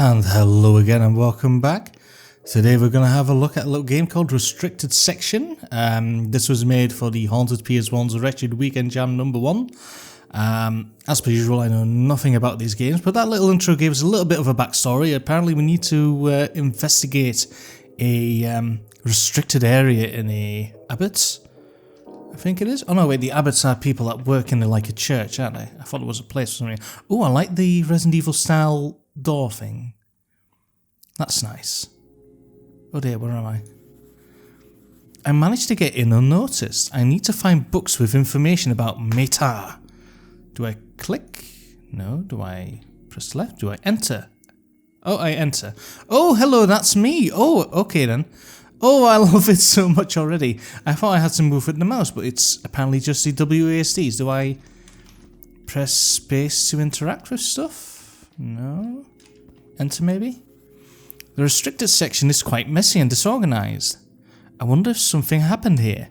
And hello again and welcome back. Today we're going to have a look at a little game called Restricted Section. This was made for the Haunted PS1's Wretched Weekend Jam #1. As per usual, I know nothing about these games, but that little intro gave us a little bit of a backstory. Apparently we need to investigate a restricted area in a abbotts, I think it is. Oh no, wait, the abbotts are people that work in like a church, aren't they? I thought it was a place or something. Oh, I like the Resident Evil style door thing. That's nice. Oh dear, where am I? I managed to get in unnoticed. I need to find books with information about Meta. Do I click? No. Do I press left? Do I enter? Oh, I enter. Oh, hello, that's me. Oh, okay then. Oh, I love it so much already. I thought I had to move with the mouse, but it's apparently just the WASDs. Do I press space to interact with stuff? No. Enter maybe? The restricted section is quite messy and disorganized. I wonder if something happened here.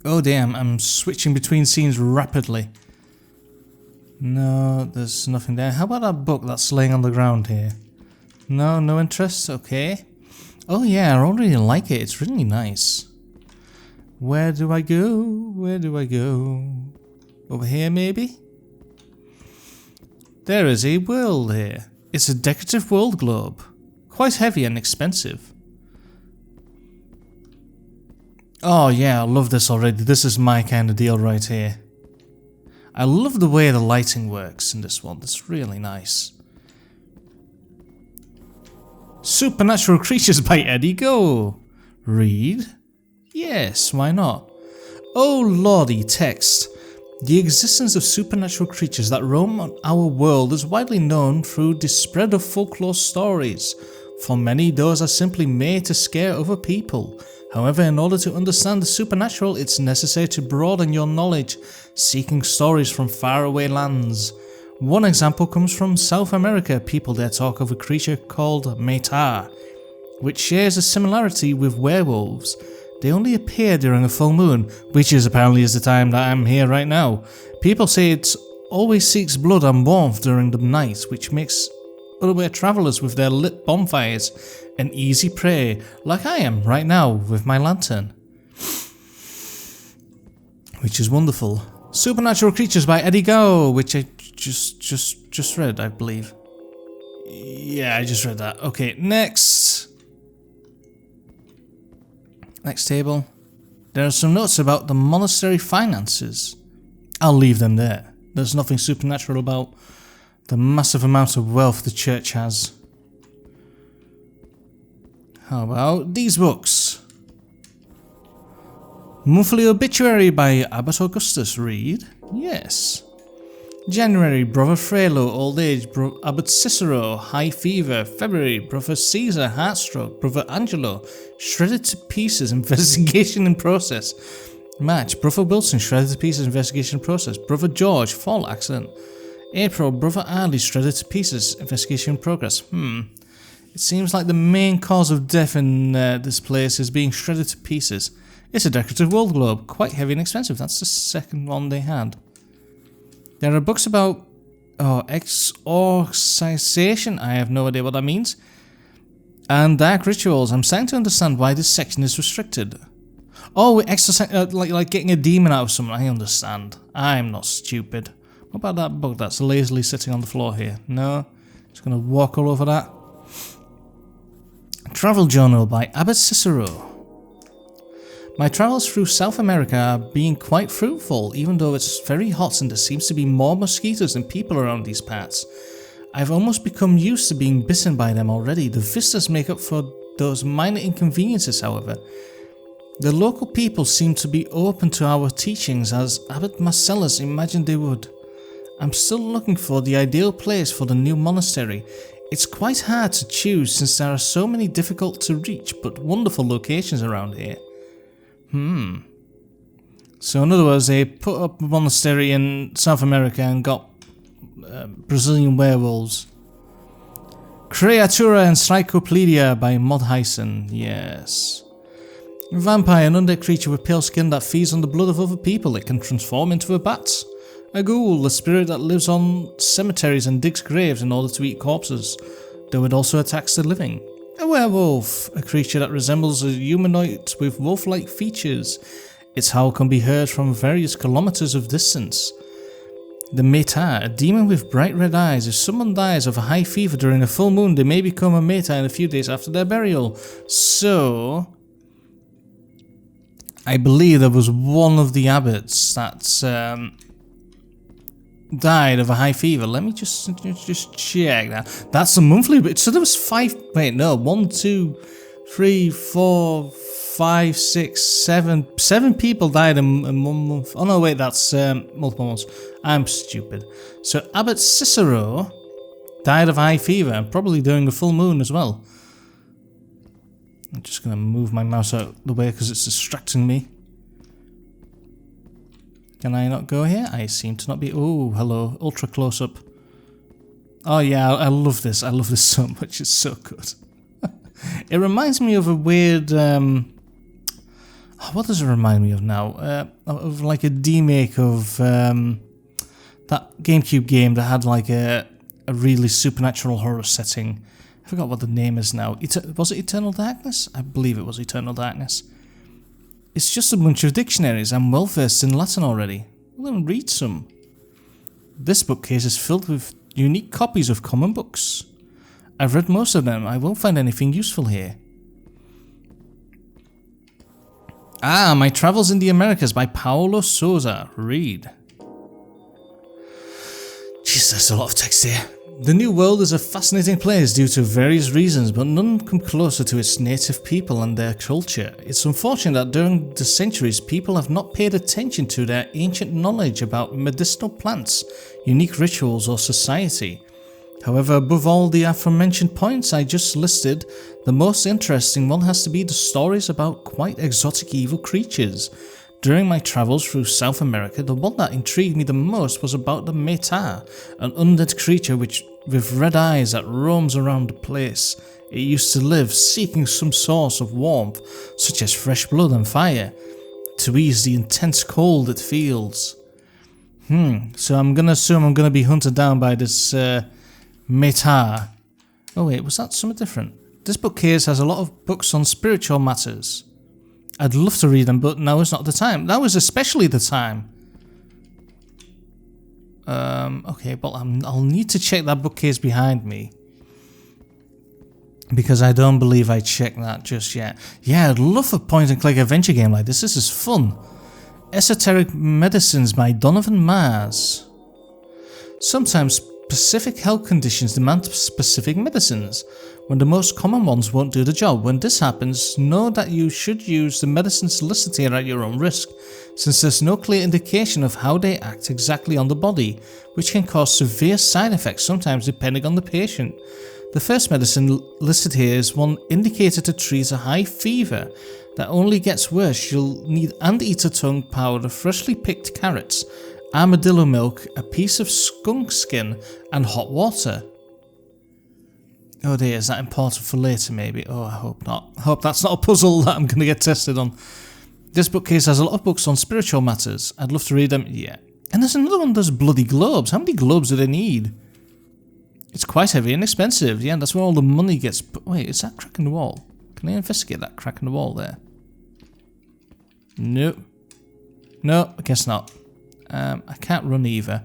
Oh damn, I'm switching between scenes rapidly. No, there's nothing there. How about that book that's laying on the ground here? No, no interest? Okay. Oh yeah, I already like it. It's really nice. Where do I go? Where do I go? Over here maybe? There is a world here. It's a decorative world globe. Quite heavy and expensive. Oh yeah, I love this already. This is my kind of deal right here. I love the way the lighting works in this one. It's really nice. Supernatural Creatures by Eddie Go. Read? Yes, why not? Oh lordy, text. The existence of supernatural creatures that roam our world is widely known through the spread of folklore stories. For many, those are simply made to scare other people. However, in order to understand the supernatural, it's necessary to broaden your knowledge, seeking stories from faraway lands. One example comes from South America. People there talk of a creature called Meta, which shares a similarity with werewolves. They only appear during a full moon, which is apparently the time that I'm here right now. People say it always seeks blood and warmth during the night, which makes otherwhere travellers with their lit bonfires an easy prey, like I am right now with my lantern. Which is wonderful. Supernatural Creatures by Eddie Go, which I just read, I believe. Yeah, I just read that. Okay, next. Next table. There are some notes about the monastery finances. I'll leave them there. There's nothing supernatural about the massive amount of wealth the church has. How about these books? Monthly Obituary by Abbot Augustus. Read? Yes. January, Brother Frelo, old age, Abbot Cicero, high fever. February, Brother Caesar, heartstroke. Brother Angelo, shredded to pieces, investigation in process. March, Brother Wilson, shredded to pieces, investigation in process. Brother George, fall accident. April, Brother Ali, shredded to pieces, investigation in progress. It seems like the main cause of death in this place is being shredded to pieces. It's a decorative world globe, quite heavy and expensive. That's the second one they had. There are books about exorcisation, I have no idea what that means, and dark rituals. I'm starting to understand why this section is restricted. Oh, like getting a demon out of someone, I understand. I'm not stupid. What about that book that's lazily sitting on the floor here? No? Just gonna walk all over that. Travel Journal by Abbot Cicero. My travels through South America are being quite fruitful, even though it's very hot and there seems to be more mosquitoes than people around these parts. I've almost become used to being bitten by them already. The vistas make up for those minor inconveniences, however. The local people seem to be open to our teachings as Abbot Marcellus imagined they would. I'm still looking for the ideal place for the new monastery. It's quite hard to choose since there are so many difficult to reach but wonderful locations around here. So in other words, they put up a monastery in South America and got Brazilian werewolves. Creatura Encyclopedia by Mod Hyson. Yes. Vampire, an undead creature with pale skin that feeds on the blood of other people. It can transform into a bat. A ghoul, the spirit that lives on cemeteries and digs graves in order to eat corpses, though it also attacks the living. A werewolf, a creature that resembles a humanoid with wolf-like features. Its howl can be heard from various kilometers of distance. The Metar, a demon with bright red eyes. If someone dies of a high fever during a full moon, they may become a Metar in a few days after their burial. So, I believe there was one of the abbots that died of a high fever. Let me just check that. That's a monthly, but so there was 5. Wait, no, 1, 2, 3, 4, 5, 6, 7. 7 people died in 1 month. Oh no, wait, that's multiple months. I'm stupid. So Abbot Cicero died of high fever, and probably during a full moon as well. I'm just gonna move my mouse out the way because it's distracting me. Can I not go here? I seem to not be. Oh, hello, ultra close up. Oh yeah, I love this. I love this so much. It's so good. It reminds me of a weird. What does it remind me of now? Of like a demake of that GameCube game that had like a really supernatural horror setting. I forgot what the name is now. Was it Eternal Darkness? I believe it was Eternal Darkness. It's just a bunch of dictionaries. I'm well versed in Latin already. Well then read some. This bookcase is filled with unique copies of common books. I've read most of them. I won't find anything useful here. Ah, My Travels in the Americas by Paulo Souza. Read. Jeez, there's a lot of text here. The New World is a fascinating place due to various reasons, but none come closer to its native people and their culture. It's unfortunate that during the centuries, people have not paid attention to their ancient knowledge about medicinal plants, unique rituals, or society. However, above all the aforementioned points I just listed, the most interesting one has to be the stories about quite exotic evil creatures. During my travels through South America, the one that intrigued me the most was about the Metar, an undead creature with red eyes that roams around the place. It used to live seeking some source of warmth, such as fresh blood and fire, to ease the intense cold it feels. So I'm gonna assume I'm gonna be hunted down by this Metar. Oh wait, was that something different? This bookcase has a lot of books on spiritual matters. I'd love to read them, but now is not the time. Now is especially the time. Okay, well, I'll need to check that bookcase behind me. Because I don't believe I checked that just yet. Yeah, I'd love a point-and-click adventure game like this. This is fun. Esoteric Medicines by Donovan Mars. Sometimes specific health conditions demand specific medicines, when the most common ones won't do the job. When this happens, know that you should use the medicines listed here at your own risk, since there's no clear indication of how they act exactly on the body, which can cause severe side effects, sometimes depending on the patient. The first medicine listed here is one indicated to treat a high fever that only gets worse. You'll need anteater tongue powder, freshly picked carrots, armadillo milk, a piece of skunk skin, and hot water. Oh dear, is that important for later maybe? Oh, I hope not. I hope that's not a puzzle that I'm going to get tested on. This bookcase has a lot of books on spiritual matters. I'd love to read them. Yeah. And there's another one, there's bloody globes. How many globes do they need? It's quite heavy and expensive. Yeah, that's where all the money gets put. Wait, is that crack in the wall? Can I investigate that crack in the wall there? No. No, I guess not. I can't run either.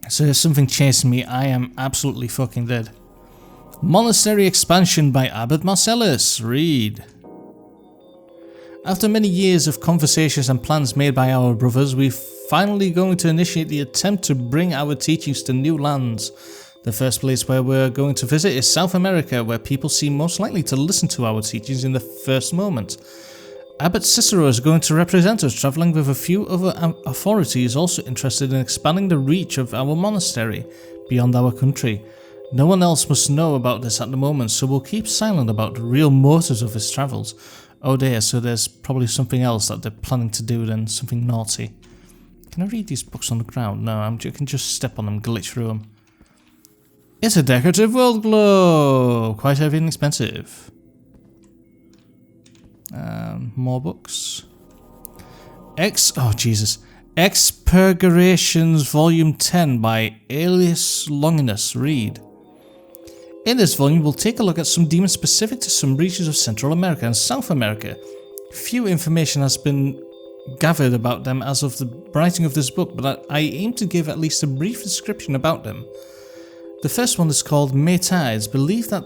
So there's something chasing me. I am absolutely fucking dead. Monastery Expansion by Abbot Marcellus. Read. After many years of conversations and plans made by our brothers, we're finally going to initiate the attempt to bring our teachings to new lands. The first place where we're going to visit is South America, where people seem most likely to listen to our teachings in the first moment. Abbot Cicero is going to represent us, travelling with a few other authorities also interested in expanding the reach of our monastery beyond our country. No one else must know about this at the moment, so we'll keep silent about the real motives of his travels. Oh dear, so there's probably something else that they're planning to do then, something naughty. Can I read these books on the ground? No, I can just step on them, glitch through them. It's a decorative world globe! Quite heavy and expensive. More books. Oh Jesus. Expurgations Volume 10 by Alias Longinus. Read. In this volume, we'll take a look at some demons specific to some regions of Central America and South America. Few information has been gathered about them as of the writing of this book, but I aim to give at least a brief description about them. The first one is called Meta. It's believed that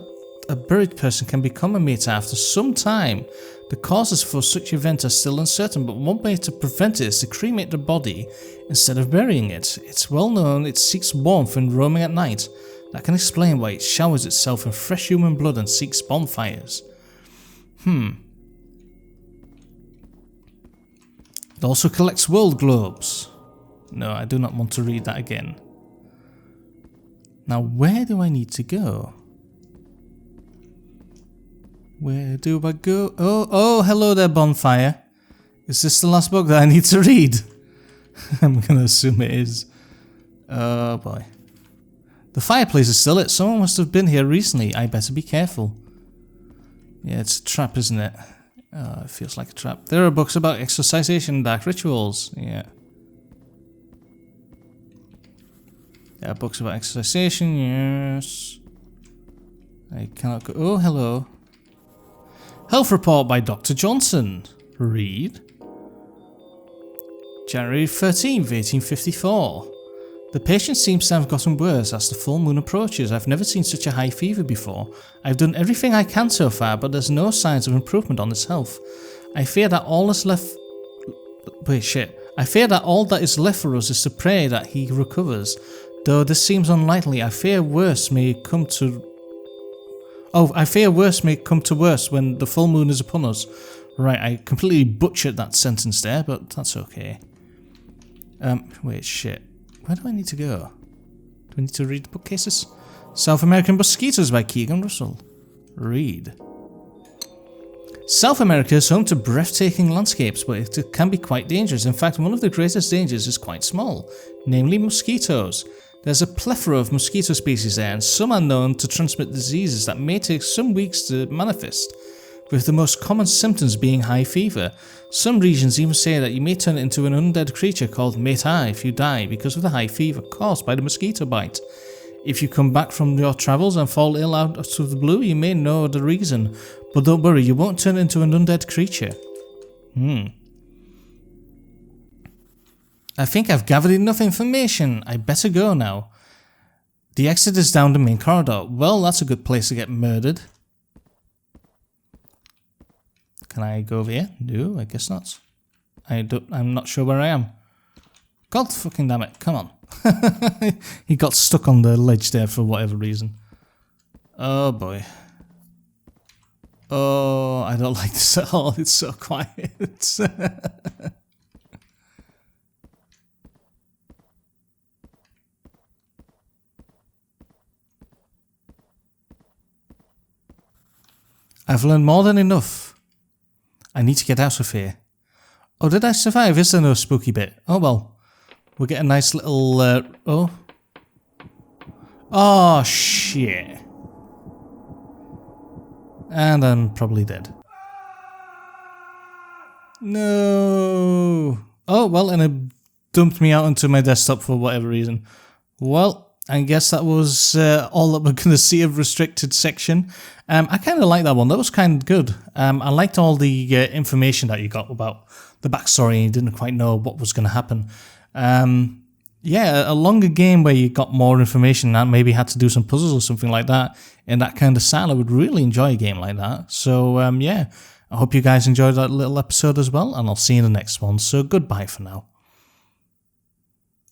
a buried person can become a Meta after some time. The causes for such events are still uncertain, but one way to prevent it is to cremate the body instead of burying it. It's well known it seeks warmth when roaming at night. That can explain why it showers itself in fresh human blood and seeks bonfires. It also collects world globes. No, I do not want to read that again. Now, where do I need to go? Where do I go? Oh, hello there, bonfire. Is this the last book that I need to read? I'm gonna assume it is. Oh boy. The fireplace is still lit. Someone must have been here recently. I better be careful. Yeah, it's a trap, isn't it? Oh, it feels like a trap. There are books about exorcisation and dark rituals. Yeah. There are books about exorcisation, yes. I cannot go. Oh, hello. Health report by Dr. Johnson. Read. January 13th, 1854. The patient seems to have gotten worse as the full moon approaches. I've never seen such a high fever before. I've done everything I can so far, but there's no signs of improvement on his health. I fear that all is left... I fear that all that is left for us is to pray that he recovers. Though this seems unlikely, I fear worse may come to worse when the full moon is upon us. Right, I completely butchered that sentence there, but that's okay. Wait, shit. Where do I need to go? Do I need to read the bookcases? South American Mosquitoes by Keegan Russell. Read. South America is home to breathtaking landscapes, but it can be quite dangerous. In fact, one of the greatest dangers is quite small, namely mosquitoes. There's a plethora of mosquito species there, and some are known to transmit diseases that may take some weeks to manifest, with the most common symptoms being high fever. Some regions even say that you may turn into an undead creature called Meta if you die because of the high fever caused by the mosquito bite. If you come back from your travels and fall ill out of the blue, you may know the reason, but don't worry, you won't turn into an undead creature. I think I've gathered enough information. I better go now. The exit is down the main corridor. Well, that's a good place to get murdered. Can I go over here? No, I guess not. I'm not sure where I am. God fucking damn it, come on. He got stuck on the ledge there for whatever reason. Oh boy. Oh, I don't like this at all. It's so quiet. I've learned more than enough. I need to get out of here. Oh, did I survive? Is there no spooky bit? Oh well. We'll get a nice little... Oh, shit. And I'm probably dead. No. Oh, well, and it dumped me out onto my desktop for whatever reason. Well, I guess that was all that we're going to see of Restricted Section. I kind of like that one. That was kind of good. I liked all the information that you got about the backstory and you didn't quite know what was going to happen. Yeah, a longer game where you got more information and maybe had to do some puzzles or something like that in that kind of style. I would really enjoy a game like that. So, yeah, I hope you guys enjoyed that little episode as well, and I'll see you in the next one. So, goodbye for now.